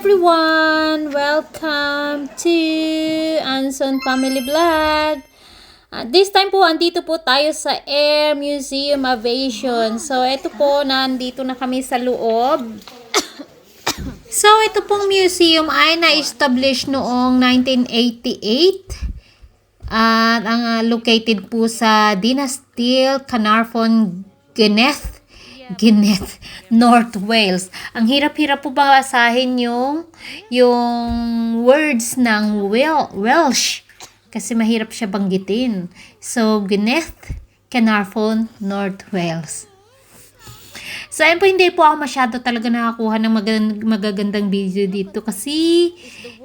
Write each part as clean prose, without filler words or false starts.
everyone! Welcome to Anson Family Vlog. This time po, andito po tayo sa Air Museum Aviation. So, ito po, nandito na kami sa loob. So, ito pong museum ay na-establish noong 1988. At ang located po sa Dinastile, Carnarvon, Gwynedd, North Wales. Ang hirap-hirap po basahin yung words ng Welsh kasi mahirap siya banggitin. So, Gwynedd, Carnarvon, North Wales. So, ayun po, hindi po ako masyado talaga nakakuha ng magagandang video dito kasi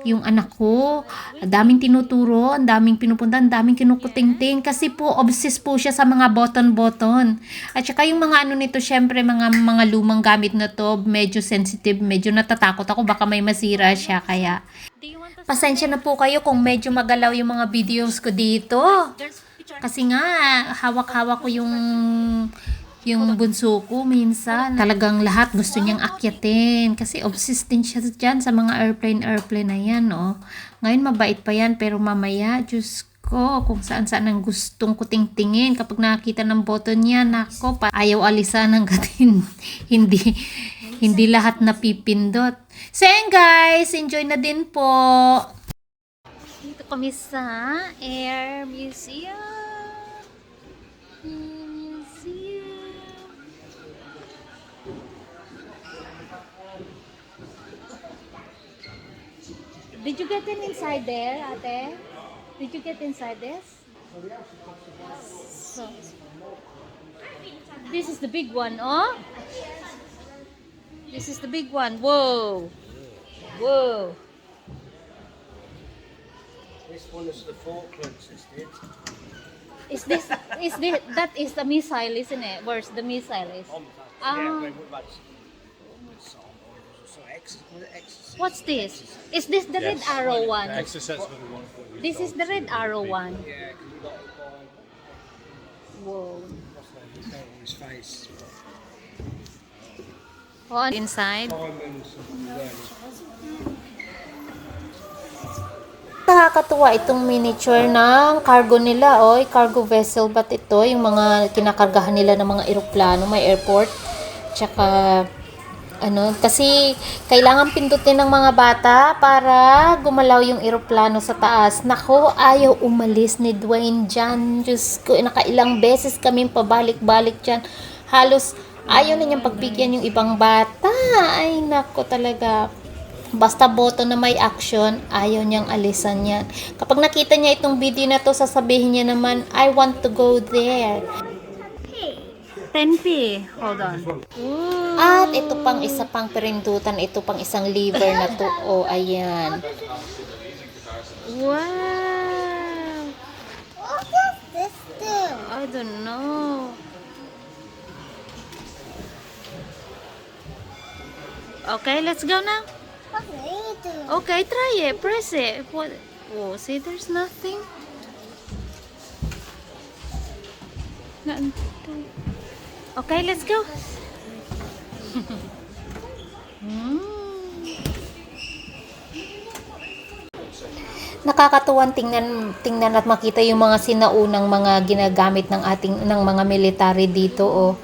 yung anak ko, ang daming tinuturo, ang daming pinupunta, ang daming kinukutingting kasi po, obsessed po siya sa mga button-button. At saka yung mga ano nito, syempre, mga lumang gamit na to, medyo sensitive, medyo natatakot ako, baka may masira siya, kaya pasensya na po kayo kung medyo magalaw yung mga videos ko dito. Kasi nga, hawak-hawak ko yung bunso ko minsan. Talagang lahat gusto niyang akyatin. Kasi obsessed din siya dyan sa mga airplane na yan, no? Ngayon mabait pa yan, pero mamaya, Diyos ko, kung saan-saan ang gustong kutingtingin. Kapag nakakita ng button niya, nako, ayaw alisan ng gatin. Hindi lahat napipindot. So, yan guys, enjoy na din po. Dito kami sa Air Museum. Did you get in inside there, ate? Did you get inside this? So, this is the big one, oh? This is the big one. Whoa! Whoa! This one is the Falklands estate. That is the missile, isn't it? Where's the missile is? What's this? Is this the red arrow one? This is the red arrow one. Yeah, because we've got to buy Whoa. his face. On inside. Diamonds and Nakakatuwa itong miniature ng cargo nila, cargo vessel, but ito yung mga kinakargahan nila ng mga eroplano, may airport. Tsaka kasi kailangan pindutin ng mga bata para gumalaw yung eroplano sa taas. Nako, ayaw umalis ni Dwayne dyan. Diyos ko, nakailang beses kami pabalik-balik dyan. Halos ayaw na niyang pagbigyan yung ibang bata. Ay, nako talaga. Basta boto na may action, ayaw niyang alisan yan. Kapag nakita niya itong video na to, sasabihin niya naman, I want to go there. 10p. Hold on. Ooh. At ito pang isa pang perindutan, ito pang isang liver na to. Oh, ayan. Wow. What does this do? I don't know. Okay, let's go now. What do you do? Okay, try it. Press it. What? Oh, see, there's nothing. Okay, let's go. Nakakatuwang tingnan at makita yung mga sinaunang mga ginagamit ng mga military dito,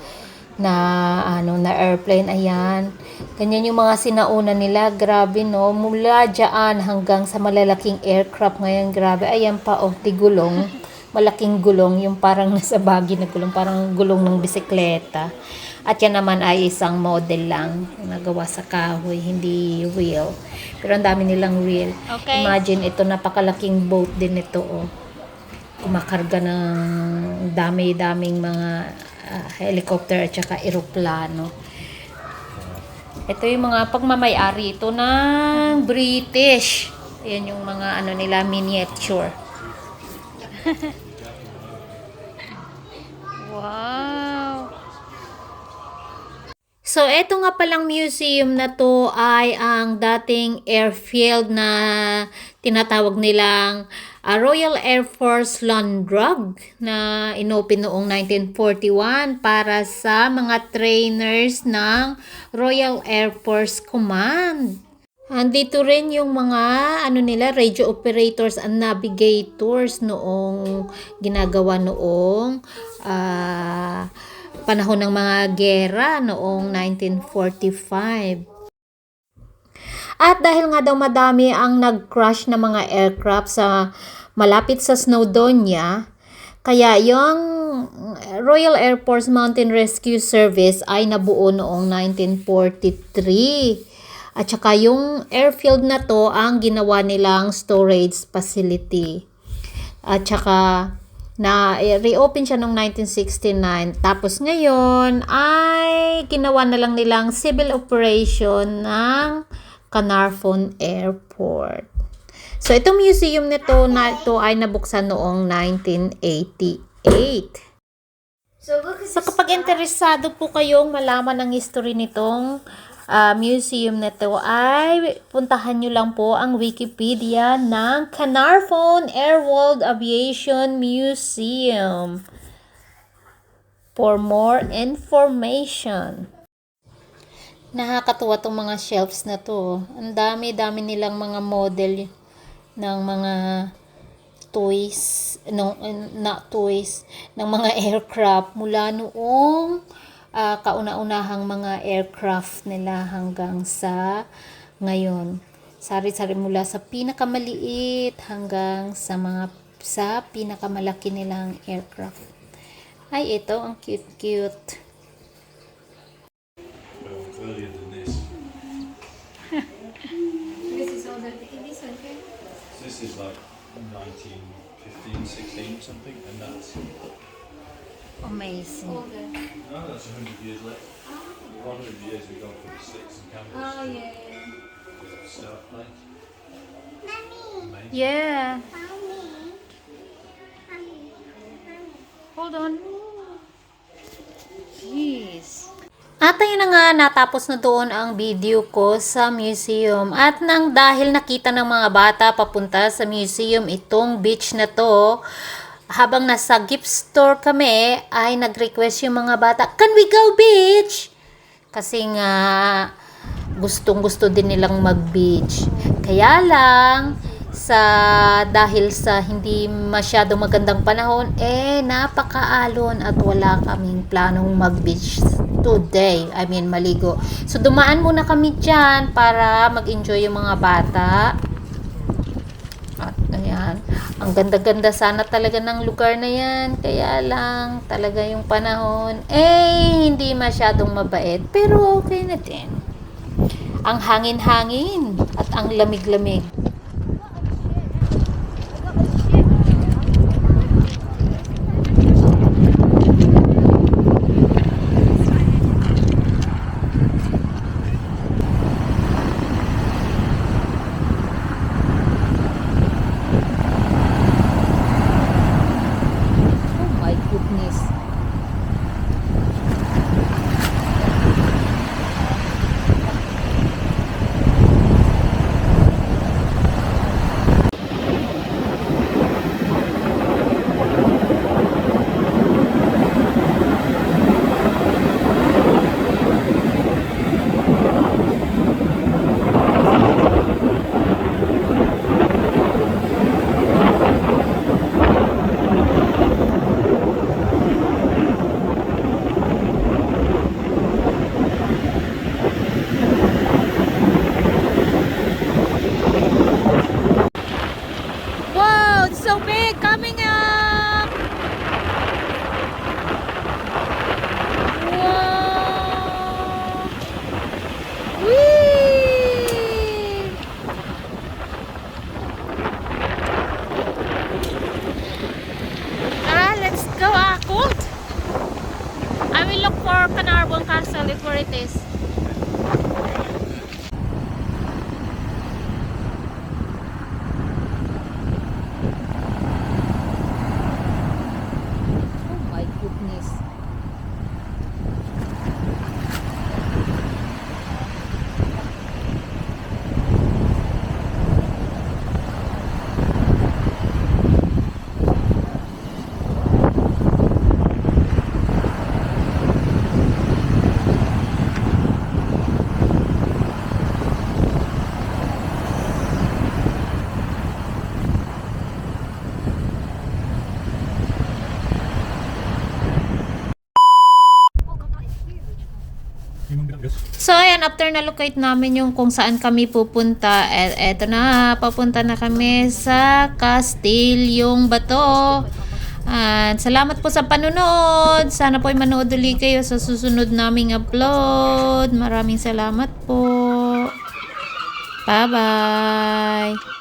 na airplane. Ayan, ganyan yung mga sinauna nila. Grabe, no, mula dyan hanggang sa malalaking aircraft ngayon. Grabe, ayan pa, tigulong, malaking gulong, yung parang nasa bagay na gulong, parang gulong ng bisikleta. At yan naman ay isang model lang, nagawa sa kahoy, hindi real, pero ang dami nilang real. Okay. Imagine, ito napakalaking boat din ito, kumakarga ng dami-daming mga helicopter at saka eroplano. Ito yung mga pagmamayari ito ng British. Ayan yung mga nila, miniature. Wow. So, eto nga palang museum na to ay ang dating airfield na tinatawag nilang Royal Air Force Londrug na inopen noong 1941 para sa mga trainers ng Royal Air Force Command. Andito rin yung mga ano nila, radio operators and navigators noong ginagawa noong panahon ng mga gera noong 1945. At dahil nga daw madami ang nag-crash na mga aircraft sa malapit sa Snowdonia, kaya yung Royal Air Force Mountain Rescue Service ay nabuo noong 1943. At saka yung airfield na to ang ginawa nilang storage facility. At saka na reopen siya noong 1969. Tapos ngayon ay ginawa na lang nilang civil operation ng Caernarfon Airport. So itong museum nito na ito ay nabuksan noong 1988. So kapag interesado po kayong malaman ang history nitong museum na to ay puntahan nyo lang po ang Wikipedia ng Caernarfon Air World Aviation Museum for more information. Nakakatuwa tong mga shelves na to. Ang dami-dami nilang mga model ng mga toys, ng mga aircraft mula noong kauna-unahang mga aircraft nila hanggang sa ngayon. Sari-sari mula sa pinakamaliit hanggang sa pinakamalaki nilang aircraft. Ay, ito ang cute-cute. Earlier than this. This is older. This one here. This is like 1915, 16 something, and that's Amazing. Older. no, that's 100 years later. 100 years we've gone from the sticks and candles Oh to yeah. the start plane. Mommy, Amazing. Yeah. mommy, Hold on. Jeez. At ayun na nga, natapos na doon ang video ko sa museum. At nang dahil nakita ng mga bata papunta sa museum itong beach na to, habang nasa gift store kami, ay nag-request yung mga bata, "Can we go beach?" Kasi nga, gustong-gusto din nilang mag-beach. Kaya lang, dahil sa hindi masyadong magandang panahon, napakaalon at wala kaming planong mag-beach today. I mean, maligo. So, dumaan muna kami dyan para mag-enjoy yung mga bata. At ayan, ang ganda-ganda sana talaga ng lugar na yan. Kaya lang, talaga yung panahon, hindi masyadong mabait. Pero okay na din. Ang hangin-hangin at ang lamig-lamig. Oh my goodness. So, ayan, after na-locate namin yung kung saan kami pupunta, eto na, papunta na kami sa Castilyong Bato. At salamat po sa panunood. Sana po ay manood ulit kayo sa susunod naming upload. Maraming salamat po. Bye-bye.